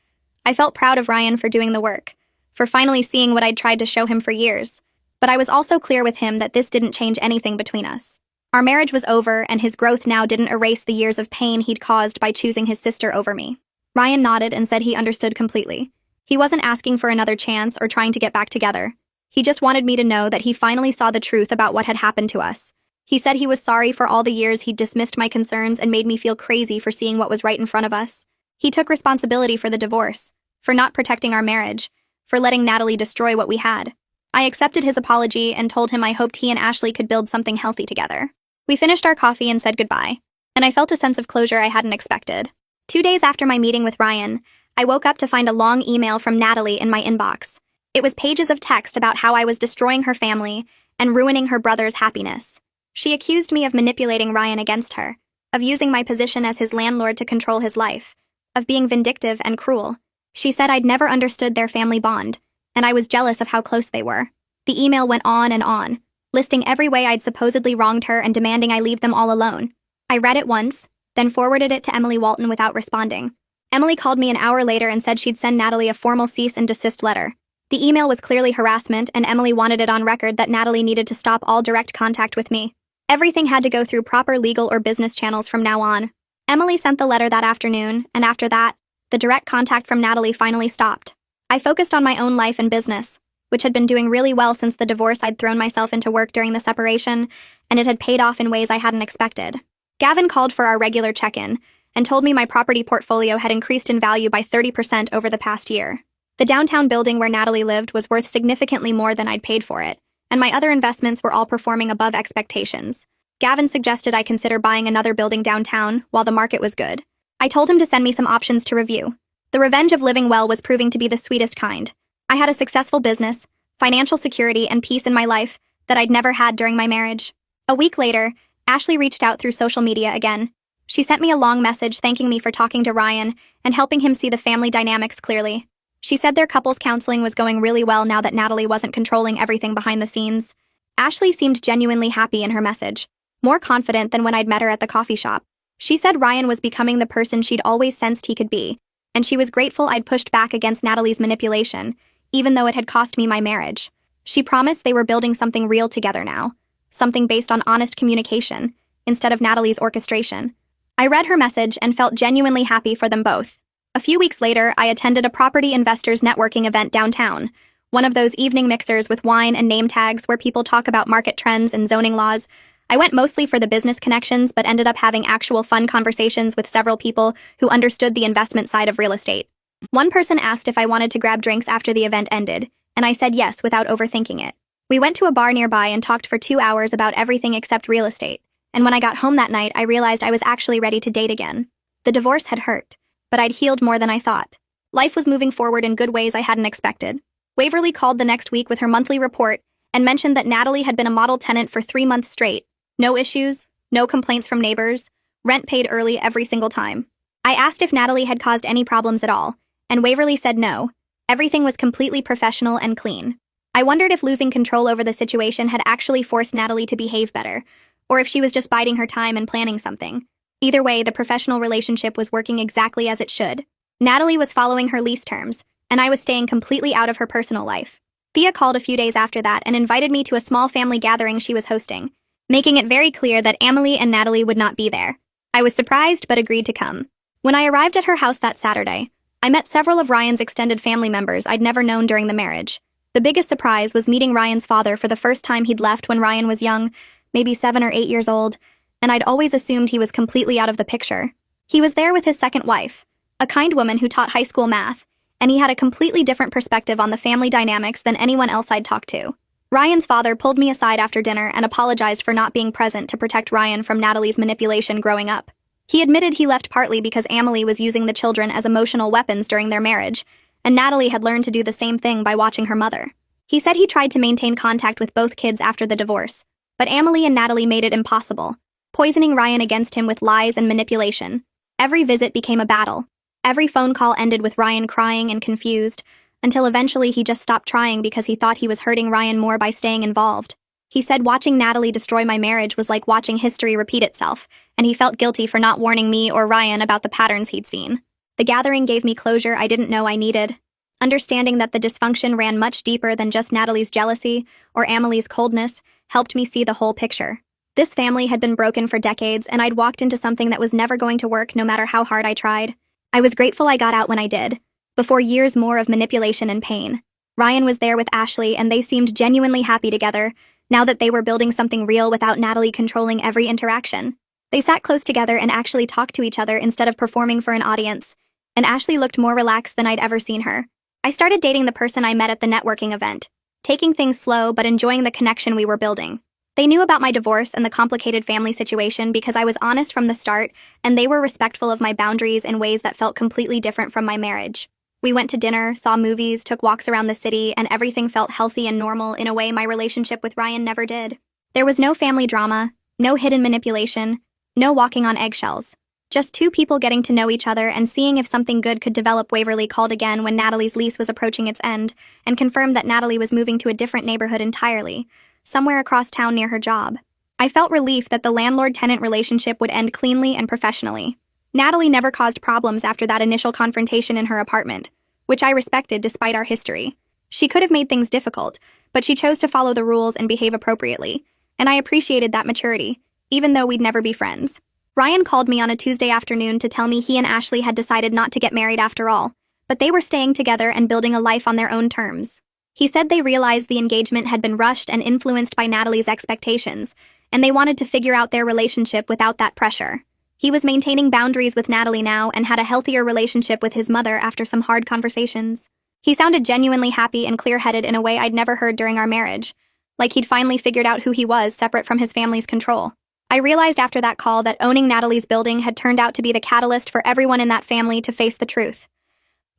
I felt proud of Ryan for doing the work, for finally seeing what I'd tried to show him for years. But I was also clear with him that this didn't change anything between us. Our marriage was over, and his growth now didn't erase the years of pain he'd caused by choosing his sister over me. Ryan nodded and said he understood completely. He wasn't asking for another chance or trying to get back together. He just wanted me to know that he finally saw the truth about what had happened to us. He said he was sorry for all the years he'd dismissed my concerns and made me feel crazy for seeing what was right in front of us. He took responsibility for the divorce, for not protecting our marriage, for letting Natalie destroy what we had. I accepted his apology and told him I hoped he and Ashley could build something healthy together. We finished our coffee and said goodbye, and I felt a sense of closure I hadn't expected. 2 days after my meeting with Ryan, I woke up to find a long email from Natalie in my inbox. It was pages of text about how I was destroying her family and ruining her brother's happiness. She accused me of manipulating Ryan against her, of using my position as his landlord to control his life, of being vindictive and cruel. She said I'd never understood their family bond, and I was jealous of how close they were. The email went on and on, listing every way I'd supposedly wronged her and demanding I leave them all alone. I read it once, then forwarded it to Emily Walton without responding. Emily called me an hour later and said she'd send Natalie a formal cease and desist letter. The email was clearly harassment, and Emily wanted it on record that Natalie needed to stop all direct contact with me. Everything had to go through proper legal or business channels from now on. Emily sent the letter that afternoon, and after that, the direct contact from Natalie finally stopped. I focused on my own life and business, which had been doing really well since the divorce. I'd thrown myself into work during the separation, and it had paid off in ways I hadn't expected. Gavin called for our regular check-in and told me my property portfolio had increased in value by 30% over the past year. The downtown building where Natalie lived was worth significantly more than I'd paid for it, and my other investments were all performing above expectations. Gavin suggested I consider buying another building downtown while the market was good. I told him to send me some options to review. The revenge of living well was proving to be the sweetest kind. I had a successful business, financial security, and peace in my life that I'd never had during my marriage. A week later, Ashley reached out through social media again. She sent me a long message thanking me for talking to Ryan and helping him see the family dynamics clearly. She said their couples counseling was going really well now that Natalie wasn't controlling everything behind the scenes. Ashley seemed genuinely happy in her message, more confident than when I'd met her at the coffee shop. She said Ryan was becoming the person she'd always sensed he could be, and she was grateful I'd pushed back against Natalie's manipulation, even though it had cost me my marriage. She promised they were building something real together now, something based on honest communication, instead of Natalie's orchestration. I read her message and felt genuinely happy for them both. A few weeks later, I attended a property investors networking event downtown, one of those evening mixers with wine and name tags where people talk about market trends and zoning laws. I went mostly for the business connections, but ended up having actual fun conversations with several people who understood the investment side of real estate. One person asked if I wanted to grab drinks after the event ended, and I said yes without overthinking it. We went to a bar nearby and talked for 2 hours about everything except real estate, and when I got home that night, I realized I was actually ready to date again. The divorce had hurt, but I'd healed more than I thought. Life was moving forward in good ways I hadn't expected. Waverly called the next week with her monthly report and mentioned that Natalie had been a model tenant for 3 months straight. No issues, no complaints from neighbors, rent paid early every single time. I asked if Natalie had caused any problems at all, and Waverly said no. Everything was completely professional and clean. I wondered if losing control over the situation had actually forced Natalie to behave better, or if she was just biding her time and planning something. Either way, the professional relationship was working exactly as it should. Natalie was following her lease terms, and I was staying completely out of her personal life. Thea called a few days after that and invited me to a small family gathering she was hosting, making it very clear that Emily and Natalie would not be there. I was surprised but agreed to come. When I arrived at her house that Saturday, I met several of Ryan's extended family members I'd never known during the marriage. The biggest surprise was meeting Ryan's father for the first time. He'd left when Ryan was young, maybe 7 or 8 years old, and I'd always assumed he was completely out of the picture. He was there with his second wife, a kind woman who taught high school math, and he had a completely different perspective on the family dynamics than anyone else I'd talked to. Ryan's father pulled me aside after dinner and apologized for not being present to protect Ryan from Natalie's manipulation growing up. He admitted he left partly because Emily was using the children as emotional weapons during their marriage, and Natalie had learned to do the same thing by watching her mother. He said he tried to maintain contact with both kids after the divorce, but Emily and Natalie made it impossible, poisoning Ryan against him with lies and manipulation. Every visit became a battle. Every phone call ended with Ryan crying and confused, until eventually he just stopped trying because he thought he was hurting Ryan more by staying involved. He said watching Natalie destroy my marriage was like watching history repeat itself, and he felt guilty for not warning me or Ryan about the patterns he'd seen. The gathering gave me closure I didn't know I needed. Understanding that the dysfunction ran much deeper than just Natalie's jealousy or Emily's coldness helped me see the whole picture. This family had been broken for decades, and I'd walked into something that was never going to work no matter how hard I tried. I was grateful I got out when I did, before years more of manipulation and pain. Ryan was there with Ashley, and they seemed genuinely happy together, now that they were building something real without Natalie controlling every interaction. They sat close together and actually talked to each other instead of performing for an audience, and Ashley looked more relaxed than I'd ever seen her. I started dating the person I met at the networking event, taking things slow but enjoying the connection we were building. They knew about my divorce and the complicated family situation because I was honest from the start, and they were respectful of my boundaries in ways that felt completely different from my marriage. We went to dinner, saw movies, took walks around the city, and everything felt healthy and normal in a way my relationship with Ryan never did. There was no family drama, no hidden manipulation, no walking on eggshells. Just two people getting to know each other and seeing if something good could develop. Waverly called again when Natalie's lease was approaching its end and confirmed that Natalie was moving to a different neighborhood entirely, somewhere across town near her job. I felt relief that the landlord-tenant relationship would end cleanly and professionally. Natalie never caused problems after that initial confrontation in her apartment, which I respected despite our history. She could have made things difficult, but she chose to follow the rules and behave appropriately, and I appreciated that maturity, even though we'd never be friends. Ryan called me on a Tuesday afternoon to tell me he and Ashley had decided not to get married after all, but they were staying together and building a life on their own terms. He said they realized the engagement had been rushed and influenced by Natalie's expectations, and they wanted to figure out their relationship without that pressure. He was maintaining boundaries with Natalie now and had a healthier relationship with his mother after some hard conversations. He sounded genuinely happy and clear-headed in a way I'd never heard during our marriage, like he'd finally figured out who he was separate from his family's control. I realized after that call that owning Natalie's building had turned out to be the catalyst for everyone in that family to face the truth.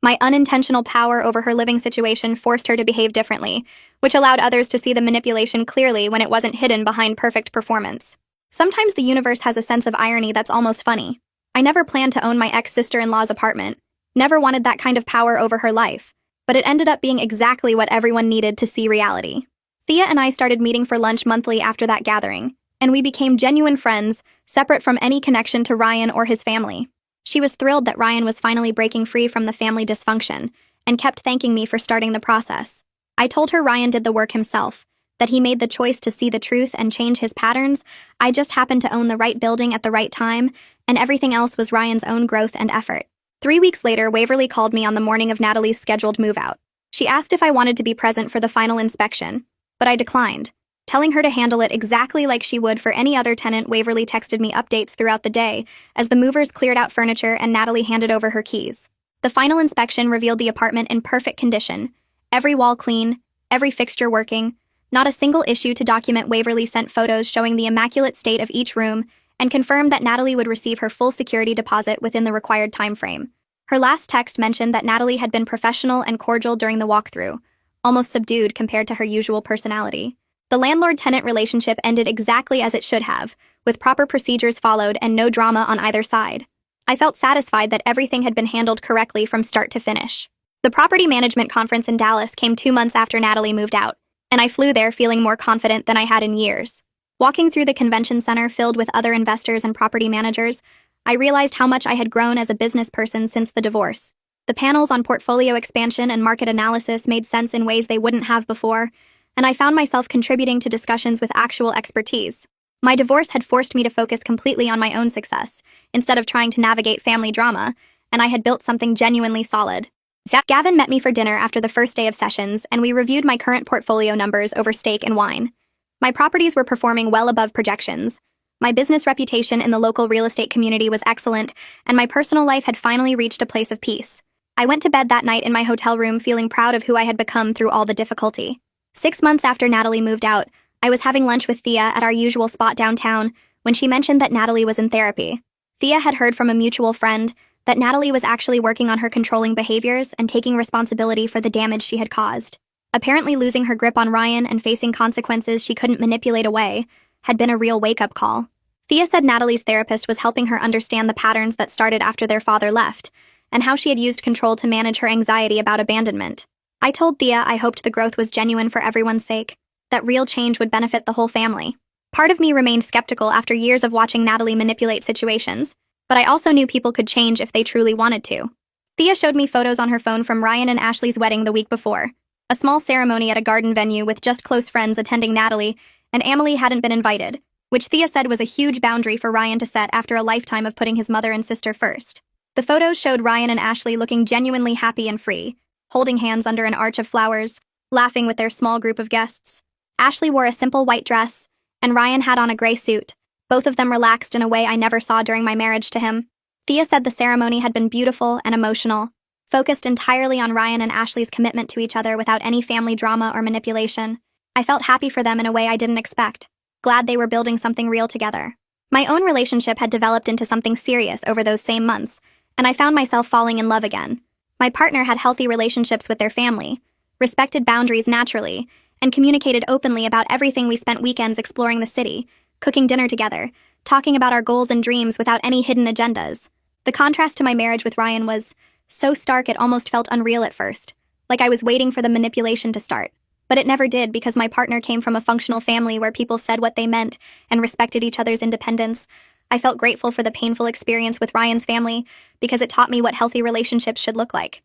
My unintentional power over her living situation forced her to behave differently, which allowed others to see the manipulation clearly when it wasn't hidden behind perfect performance. Sometimes the universe has a sense of irony that's almost funny. I never planned to own my ex-sister-in-law's apartment, never wanted that kind of power over her life, but it ended up being exactly what everyone needed to see reality. Thea and I started meeting for lunch monthly after that gathering, and we became genuine friends, separate from any connection to Ryan or his family. She was thrilled that Ryan was finally breaking free from the family dysfunction, and kept thanking me for starting the process. I told her Ryan did the work himself, that he made the choice to see the truth and change his patterns. I just happened to own the right building at the right time, and everything else was Ryan's own growth and effort. 3 weeks later, Waverly called me on the morning of Natalie's scheduled move-out. She asked if I wanted to be present for the final inspection, but I declined, telling her to handle it exactly like she would for any other tenant. Waverly texted me updates throughout the day as the movers cleared out furniture and Natalie handed over her keys. The final inspection revealed the apartment in perfect condition, every wall clean, every fixture working, not a single issue to document. Waverly sent photos showing the immaculate state of each room and confirmed that Natalie would receive her full security deposit within the required time frame. Her last text mentioned that Natalie had been professional and cordial during the walkthrough, almost subdued compared to her usual personality. The landlord-tenant relationship ended exactly as it should have, with proper procedures followed and no drama on either side. I felt satisfied that everything had been handled correctly from start to finish. The property management conference in Dallas came 2 months after Natalie moved out, and I flew there feeling more confident than I had in years. Walking through the convention center filled with other investors and property managers, I realized how much I had grown as a business person since the divorce. The panels on portfolio expansion and market analysis made sense in ways they wouldn't have before, and I found myself contributing to discussions with actual expertise. My divorce had forced me to focus completely on my own success, instead of trying to navigate family drama, and I had built something genuinely solid. Gavin met me for dinner after the first day of sessions, and we reviewed my current portfolio numbers over steak and wine. My properties were performing well above projections. My business reputation in the local real estate community was excellent, and my personal life had finally reached a place of peace. I went to bed that night in my hotel room feeling proud of who I had become through all the difficulty. 6 months after Natalie moved out, I was having lunch with Thea at our usual spot downtown when she mentioned that Natalie was in therapy. Thea had heard from a mutual friend that Natalie was actually working on her controlling behaviors and taking responsibility for the damage she had caused. Apparently losing her grip on Ryan and facing consequences she couldn't manipulate away had been a real wake-up call. Thea said Natalie's therapist was helping her understand the patterns that started after their father left, and how she had used control to manage her anxiety about abandonment. I told Thea I hoped the growth was genuine for everyone's sake, that real change would benefit the whole family. Part of me remained skeptical after years of watching Natalie manipulate situations, but I also knew people could change if they truly wanted to. Thea showed me photos on her phone from Ryan and Ashley's wedding the week before, a small ceremony at a garden venue with just close friends attending Natalie, and Emily hadn't been invited, which Thea said was a huge boundary for Ryan to set after a lifetime of putting his mother and sister first. The photos showed Ryan and Ashley looking genuinely happy and free, holding hands under an arch of flowers, laughing with their small group of guests. Ashley wore a simple white dress, and Ryan had on a gray suit, both of them relaxed in a way I never saw during my marriage to him. Thea said the ceremony had been beautiful and emotional, focused entirely on Ryan and Ashley's commitment to each other without any family drama or manipulation. I felt happy for them in a way I didn't expect, glad they were building something real together. My own relationship had developed into something serious over those same months, and I found myself falling in love again. My partner had healthy relationships with their family, respected boundaries naturally, and communicated openly about everything. We spent weekends exploring the city, cooking dinner together, talking about our goals and dreams without any hidden agendas. The contrast to my marriage with Ryan was so stark it almost felt unreal at first, like I was waiting for the manipulation to start. But it never did because my partner came from a functional family where people said what they meant and respected each other's independence. I felt grateful for the painful experience with Ryan's family because it taught me what healthy relationships should look like.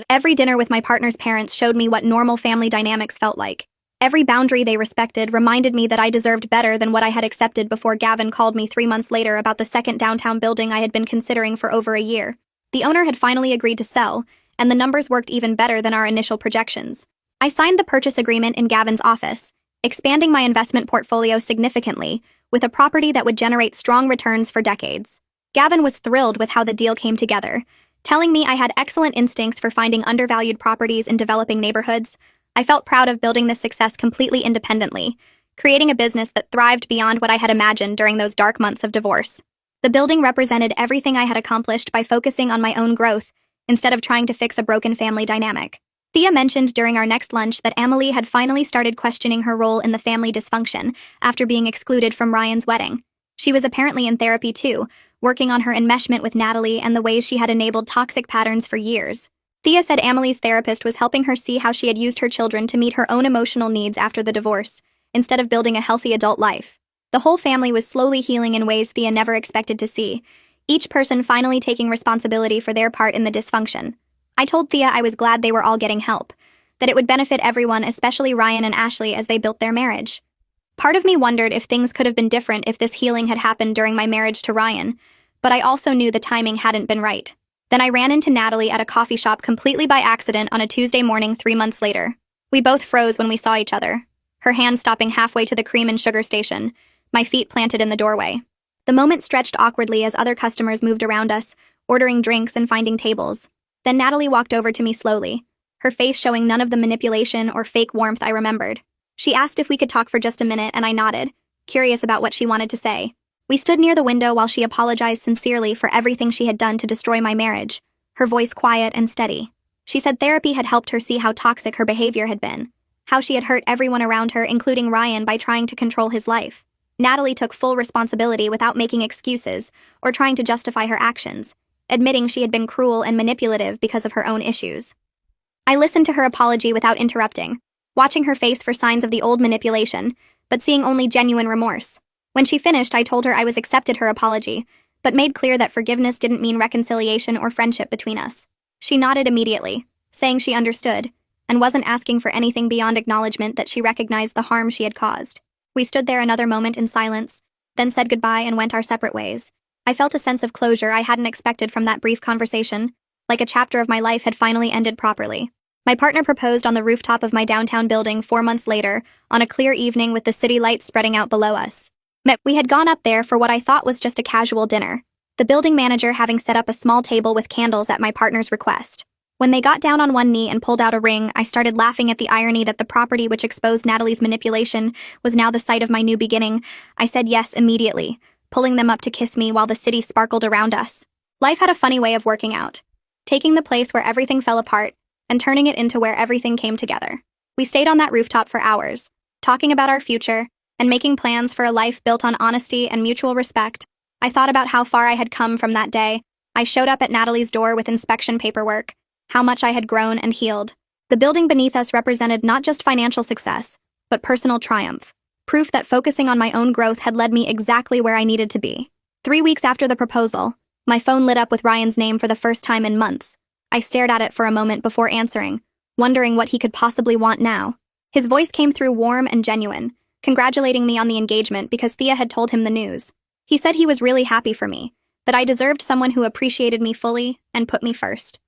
Every dinner with my partner's parents showed me what normal family dynamics felt like. Every boundary they respected reminded me that I deserved better than what I had accepted before Gavin called me 3 months later about the second downtown building I had been considering for over a year. The owner had finally agreed to sell, and the numbers worked even better than our initial projections. I signed the purchase agreement in Gavin's office, expanding my investment portfolio significantly, with a property that would generate strong returns for decades. Gavin was thrilled with how the deal came together, telling me I had excellent instincts for finding undervalued properties in developing neighborhoods. I felt proud of building this success completely independently, creating a business that thrived beyond what I had imagined during those dark months of divorce. The building represented everything I had accomplished by focusing on my own growth, instead of trying to fix a broken family dynamic. Thea mentioned during our next lunch that Emily had finally started questioning her role in the family dysfunction after being excluded from Ryan's wedding. She was apparently in therapy too, working on her enmeshment with Natalie and the ways she had enabled toxic patterns for years. Thea said Emily's therapist was helping her see how she had used her children to meet her own emotional needs after the divorce, instead of building a healthy adult life. The whole family was slowly healing in ways Thea never expected to see, each person finally taking responsibility for their part in the dysfunction. I told Thea I was glad they were all getting help, that it would benefit everyone, especially Ryan and Ashley, as they built their marriage. Part of me wondered if things could have been different if this healing had happened during my marriage to Ryan, but I also knew the timing hadn't been right. Then I ran into Natalie at a coffee shop completely by accident on a Tuesday morning 3 months later. We both froze when we saw each other, her hand stopping halfway to the cream and sugar station, my feet planted in the doorway. The moment stretched awkwardly as other customers moved around us, ordering drinks and finding tables. Then Natalie walked over to me slowly, her face showing none of the manipulation or fake warmth I remembered. She asked if we could talk for just a minute, and I nodded, curious about what she wanted to say. We stood near the window while she apologized sincerely for everything she had done to destroy my marriage, her voice quiet and steady. She said therapy had helped her see how toxic her behavior had been, how she had hurt everyone around her, including Ryan, by trying to control his life. Natalie took full responsibility without making excuses or trying to justify her actions, admitting she had been cruel and manipulative because of her own issues. I listened to her apology without interrupting, watching her face for signs of the old manipulation, but seeing only genuine remorse. When she finished, I told her I was accepted her apology, but made clear that forgiveness didn't mean reconciliation or friendship between us. She nodded immediately, saying she understood, and wasn't asking for anything beyond acknowledgement that she recognized the harm she had caused. We stood there another moment in silence, then said goodbye and went our separate ways. I felt a sense of closure I hadn't expected from that brief conversation, like a chapter of my life had finally ended properly. My partner proposed on the rooftop of my downtown building 4 months later, on a clear evening with the city lights spreading out below us. We had gone up there for what I thought was just a casual dinner, the building manager having set up a small table with candles at my partner's request. When they got down on one knee and pulled out a ring, I started laughing at the irony that the property which exposed Natalie's manipulation was now the site of my new beginning. I said yes immediately, pulling them up to kiss me while the city sparkled around us. Life had a funny way of working out, taking the place where everything fell apart and turning it into where everything came together. We stayed on that rooftop for hours, talking about our future and making plans for a life built on honesty and mutual respect. I thought about how far I had come from that day. I showed up at Natalie's door with inspection paperwork, how much I had grown and healed. The building beneath us represented not just financial success, but personal triumph, proof that focusing on my own growth had led me exactly where I needed to be. 3 weeks after the proposal, my phone lit up with Ryan's name for the first time in months. I stared at it for a moment before answering, wondering what he could possibly want now. His voice came through warm and genuine, congratulating me on the engagement because Thea had told him the news. He said he was really happy for me, that I deserved someone who appreciated me fully and put me first.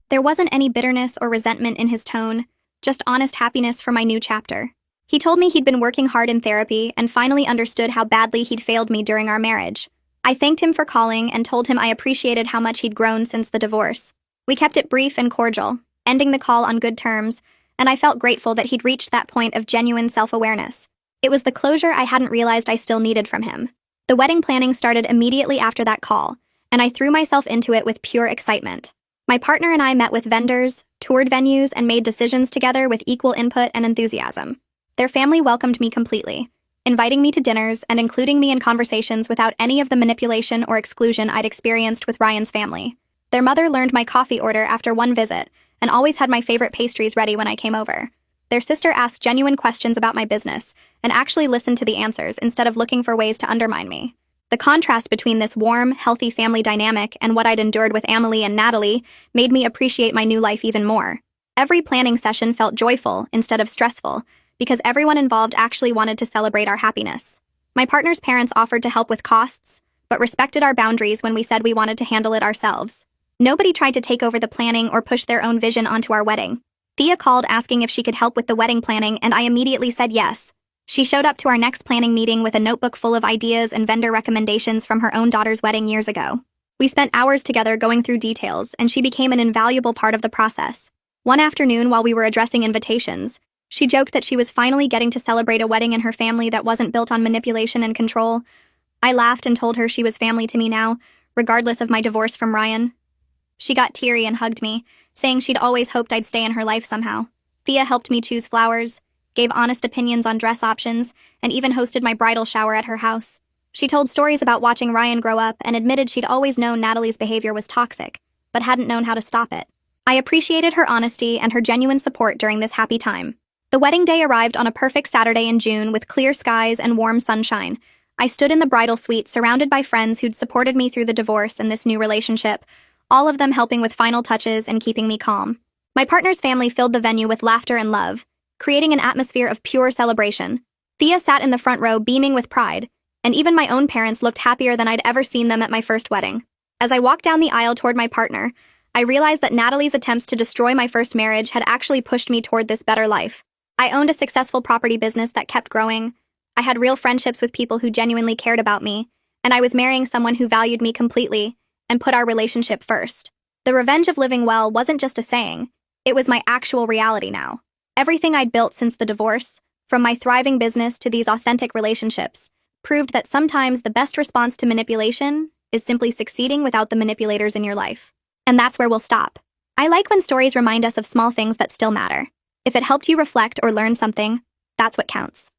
There wasn't any bitterness or resentment in his tone, just honest happiness for my new chapter. He told me he'd been working hard in therapy and finally understood how badly he'd failed me during our marriage. I thanked him for calling and told him I appreciated how much he'd grown since the divorce. We kept it brief and cordial, ending the call on good terms, and I felt grateful that he'd reached that point of genuine self-awareness. It was the closure I hadn't realized I still needed from him. The wedding planning started immediately after that call, and I threw myself into it with pure excitement. My partner and I met with vendors, toured venues, and made decisions together with equal input and enthusiasm. Their family welcomed me completely, inviting me to dinners and including me in conversations without any of the manipulation or exclusion I'd experienced with Ryan's family. Their mother learned my coffee order after one visit and always had my favorite pastries ready when I came over. Their sister asked genuine questions about my business and actually listened to the answers instead of looking for ways to undermine me. The contrast between this warm, healthy family dynamic and what I'd endured with Amelie and Natalie made me appreciate my new life even more. Every planning session felt joyful instead of stressful because everyone involved actually wanted to celebrate our happiness. My partner's parents offered to help with costs, but respected our boundaries when we said we wanted to handle it ourselves. Nobody tried to take over the planning or push their own vision onto our wedding. Thea called asking if she could help with the wedding planning, and I immediately said yes. She showed up to our next planning meeting with a notebook full of ideas and vendor recommendations from her own daughter's wedding years ago. We spent hours together going through details, and she became an invaluable part of the process. One afternoon, while we were addressing invitations, she joked that she was finally getting to celebrate a wedding in her family that wasn't built on manipulation and control. I laughed and told her she was family to me now, regardless of my divorce from Ryan. She got teary and hugged me, saying she'd always hoped I'd stay in her life somehow. Thea helped me choose flowers, gave honest opinions on dress options, and even hosted my bridal shower at her house. She told stories about watching Ryan grow up and admitted she'd always known Natalie's behavior was toxic, but hadn't known how to stop it. I appreciated her honesty and her genuine support during this happy time. The wedding day arrived on a perfect Saturday in June with clear skies and warm sunshine. I stood in the bridal suite surrounded by friends who'd supported me through the divorce and this new relationship, all of them helping with final touches and keeping me calm. My partner's family filled the venue with laughter and love, creating an atmosphere of pure celebration. Thea sat in the front row beaming with pride, and even my own parents looked happier than I'd ever seen them at my first wedding. As I walked down the aisle toward my partner, I realized that Natalie's attempts to destroy my first marriage had actually pushed me toward this better life. I owned a successful property business that kept growing. I had real friendships with people who genuinely cared about me, and I was marrying someone who valued me completely and put our relationship first. The revenge of living well wasn't just a saying, it was my actual reality now. Everything I'd built since the divorce, from my thriving business to these authentic relationships, proved that sometimes the best response to manipulation is simply succeeding without the manipulators in your life. And that's where we'll stop. I like when stories remind us of small things that still matter. If it helped you reflect or learn something, that's what counts.